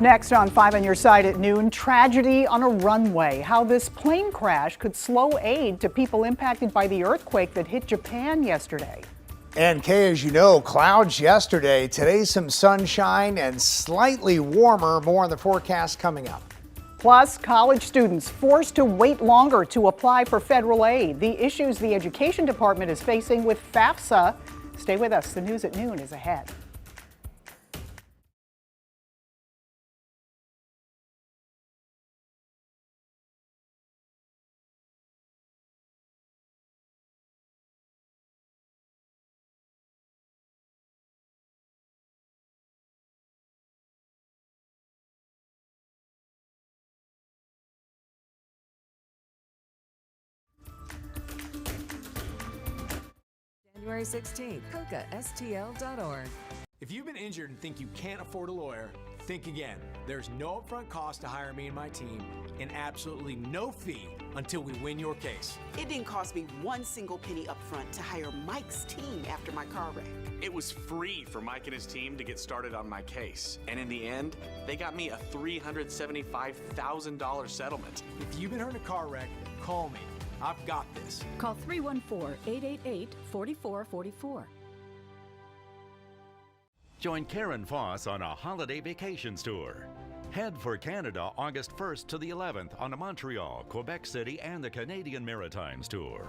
Next on 5 on Your Side at noon, tragedy on a runway. How this plane crash could slow aid to people impacted by the earthquake that hit Japan yesterday. And Kay, as you know, clouds yesterday. Today, some sunshine and slightly warmer. More on the forecast coming up. Plus, college students forced to wait longer to apply for federal aid. The issues the Education Department is facing with FAFSA. Stay with us. The news at noon is ahead. January 16th, COCASTL.org. If you've been injured and think you can't afford a lawyer, think again. There's no upfront cost to hire me and my team, and absolutely no fee until we win your case. It didn't cost me one single penny upfront to hire Mike's team after my car wreck. It was free for Mike and his team to get started on my case. And in the end, they got me a $375,000 settlement. If you've been hurt in a car wreck, call me. I've got this. Call 314-888-4444. Join Karen Foss on a holiday vacations tour. Head for Canada August 1st to the 11th on a Montreal, Quebec City, and the Canadian Maritimes tour.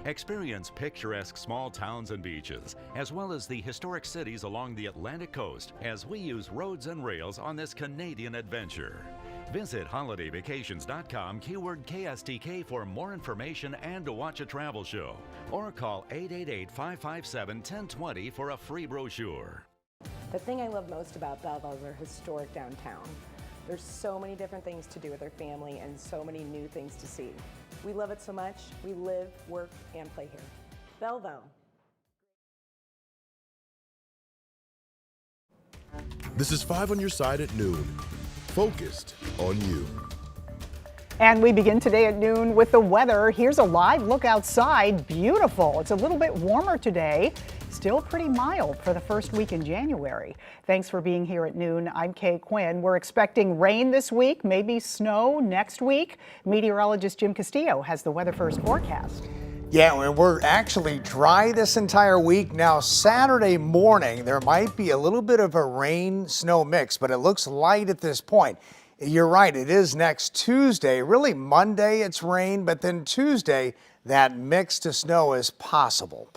Experience picturesque small towns and beaches, as well as the historic cities along the Atlantic coast as we use roads and rails on this Canadian adventure. Visit holidayvacations.com keyword KSTK for more information and to watch a travel show. Or call 888-557-1020 for a free brochure. The thing I love most about Belleville is our historic downtown. There's so many different things to do with our family and so many new things to see. We love it so much. We live, work, and play here. Belleville. This is 5 on Your Side at noon. Focused on you. And we begin today at noon with the weather. Here's a live look outside. Beautiful. It's a little bit warmer today. Still pretty mild for the first week in January. Thanks for being here at noon. I'm Kay Quinn. We're expecting rain this week, maybe snow next week. Meteorologist Jim Castillo has the Weather First forecast. Yeah, and we're actually dry this entire week. Now, Saturday morning, there might be a little bit of a rain-snow mix, but it looks light at this point. You're right, it is next Tuesday. Really, Monday it's rain, but then Tuesday, that mix to snow is possible.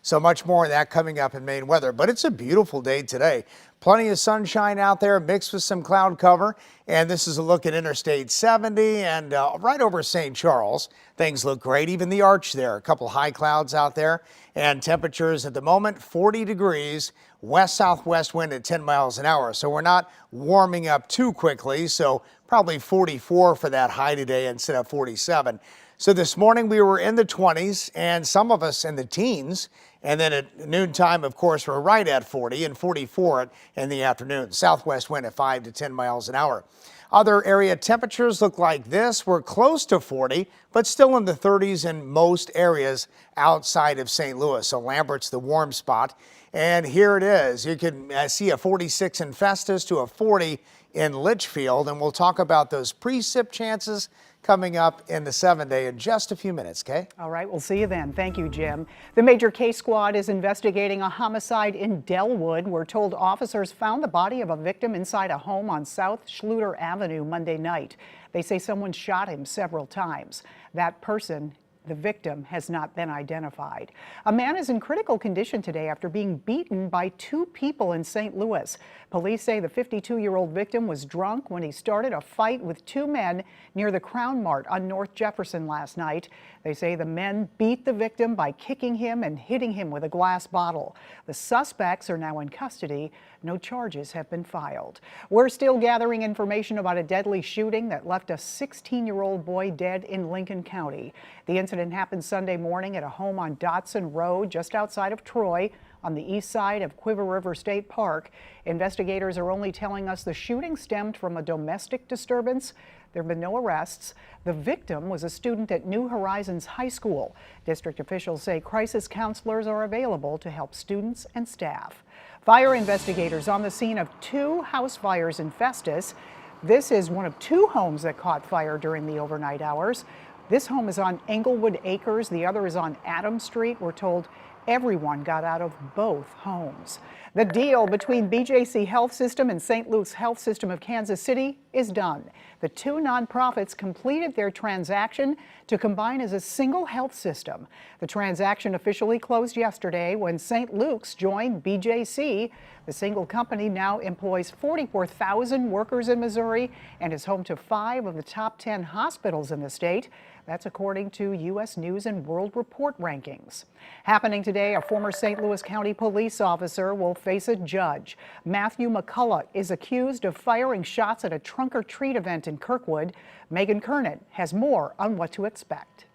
So much more of that coming up in Maine weather, but it's a beautiful day today. Plenty of sunshine out there mixed with some cloud cover. And this is a look at Interstate 70 and right over St. Charles. Things look great. Even the arch there, a couple high clouds out there. And temperatures at the moment, 40 degrees, west-southwest wind at 10 miles an hour. So we're not warming up too quickly. So probably 44 for that high today instead of 47. So this morning we were in the 20s and some of us in the teens. And then at noontime, of course, we're right at 40 and 44 in the afternoon. Southwest wind at 5 to 10 miles an hour. Other area temperatures look like this. We're close to 40, but still in the 30s in most areas outside of St. Louis. So Lambert's the warm spot. And here it is. You can see a 46 in Festus to a 40 in Litchfield. And we'll talk about those precip chances coming up in the 7-day in just a few minutes, Kay? All right, we'll see you then. Thank you, Jim. The Major Case Squad is investigating a homicide in Delwood. We're told officers found the body of a victim inside a home on South Schluter Avenue Monday night. They say someone shot him several times. That person, the victim, has not been identified. A man is in critical condition today after being beaten by 2 people in St. Louis. Police say the 52-year-old victim was drunk when he started a fight with 2 men near the Crown Mart on North Jefferson last night. They say the men beat the victim by kicking him and hitting him with a glass bottle. The suspects are now in custody. No charges have been filed. We're still gathering information about a deadly shooting that left a 16-year-old boy dead in Lincoln County. The incident happened Sunday morning at a home on Dotson Road just outside of Troy on the east side of Quiver River State Park. Investigators are only telling us the shooting stemmed from a domestic disturbance. There have been no arrests. The victim was a student at New Horizons High School. District officials say crisis counselors are available to help students and staff. Fire investigators on the scene of 2 house fires in Festus. This is one of 2 homes that caught fire during the overnight hours. This home is on Englewood Acres. The other is on Adams Street. We're told everyone got out of both homes. The deal between BJC Health System and St. Luke's Health System of Kansas City is done. The 2 nonprofits completed their transaction to combine as a single health system. The transaction officially closed yesterday when St. Luke's joined BJC. The single company now employs 44,000 workers in Missouri and is home to 5 of the top 10 hospitals in the state. That's according to U.S. News and World Report rankings. Happening today, a former St. Louis County police officer will face a judge. Matthew McCullough is accused of firing shots at a trunk-or-treat event in Kirkwood. Megan Kernan has more on what to expect.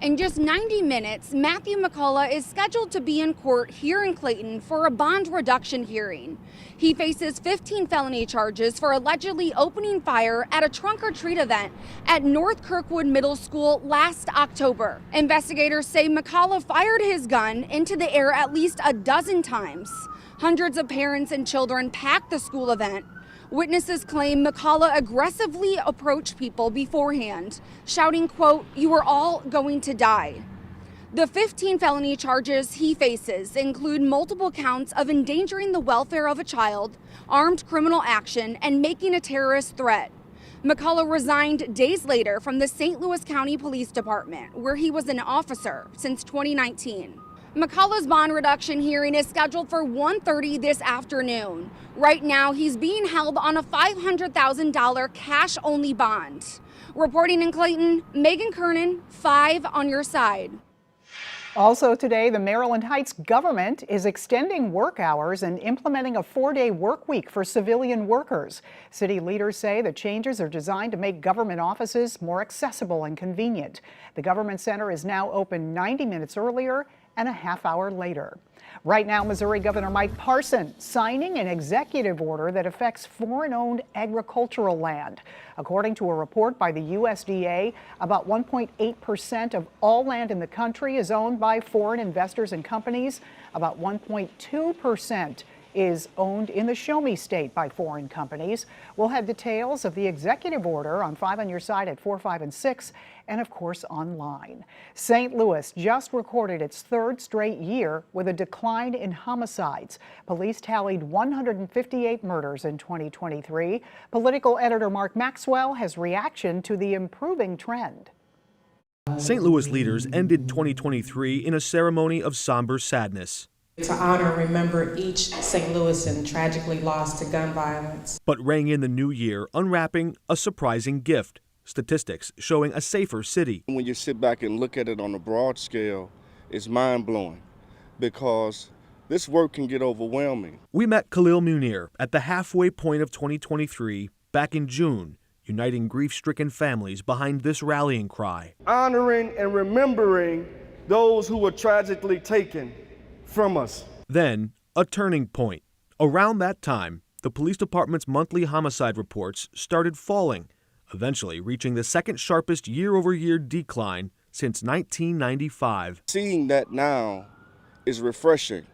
In just 90 minutes, Matthew McCullough is scheduled to be in court here in Clayton for a bond reduction hearing. He faces 15 felony charges for allegedly opening fire at a trunk-or-treat event at North Kirkwood Middle School last October. Investigators say McCullough fired his gun into the air at least a dozen times. Hundreds of parents and children packed the school event. Witnesses claim McCullough aggressively approached people beforehand, shouting, quote, "You are all going to die." The 15 felony charges he faces include multiple counts of endangering the welfare of a child, armed criminal action, and making a terrorist threat. McCullough resigned days later from the St. Louis County Police Department, where he was an officer since 2019. McCullough's bond reduction hearing is scheduled for 1:30 this afternoon. Right now, he's being held on a $500,000 cash-only bond. Reporting in Clayton, Megan Kernan, 5 on your side. Also today, the Maryland Heights government is extending work hours and implementing a 4-day work week for civilian workers. City leaders say the changes are designed to make government offices more accessible and convenient. The government center is now open 90 minutes earlier and a half hour later. Right now, Missouri Governor Mike Parson signing an executive order that affects foreign-owned agricultural land. According to a report by the USDA, about 1.8% of all land in the country is owned by foreign investors and companies. About 1.2% is owned in the Show Me State by foreign companies. We'll have details of the executive order on 5 on Your Side at 4, 5, and 6, and of course online. St. Louis just recorded its 3rd straight year with a decline in homicides. Police tallied 158 murders in 2023. Political editor Mark Maxwell has reaction to the improving trend. St. Louis leaders ended 2023 in a ceremony of somber sadness. To honor and remember each St. Louisan tragically lost to gun violence. But rang in the new year, unwrapping a surprising gift. Statistics showing a safer city. When you sit back and look at it on a broad scale, it's mind-blowing because this work can get overwhelming. We met Khalil Munir at the halfway point of 2023 back in June, uniting grief-stricken families behind this rallying cry. Honoring and remembering those who were tragically taken from us. Then, a turning point. Around that time, the police department's monthly homicide reports started falling, eventually reaching the second sharpest year-over-year decline since 1995. Seeing that now is refreshing.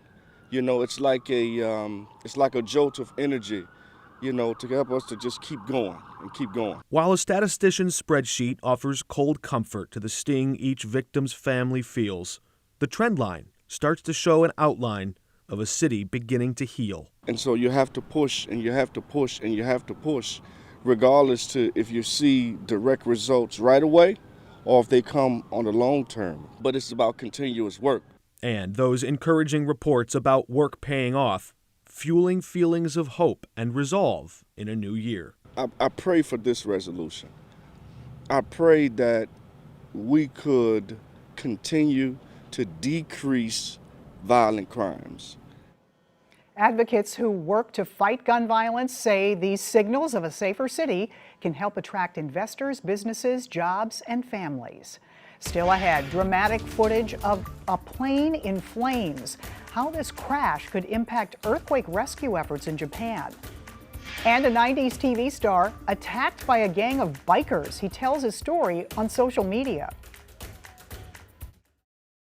You know, it's like a jolt of energy, you know, to help us to just keep going and keep going. While a statistician's spreadsheet offers cold comfort to the sting each victim's family feels, the trend line starts to show an outline of a city beginning to heal. And so you have to push and you have to push and you have to push, regardless to if you see direct results right away or if they come on the long term. But it's about continuous work. And those encouraging reports about work paying off, fueling feelings of hope and resolve in a new year. I pray for this resolution. I pray that we could continue to decrease violent crimes. Advocates who work to fight gun violence say these signals of a safer city can help attract investors, businesses, jobs, and families. Still ahead, dramatic footage of a plane in flames. How this crash could impact earthquake rescue efforts in Japan. And a 90s TV star attacked by a gang of bikers. He tells his story on social media.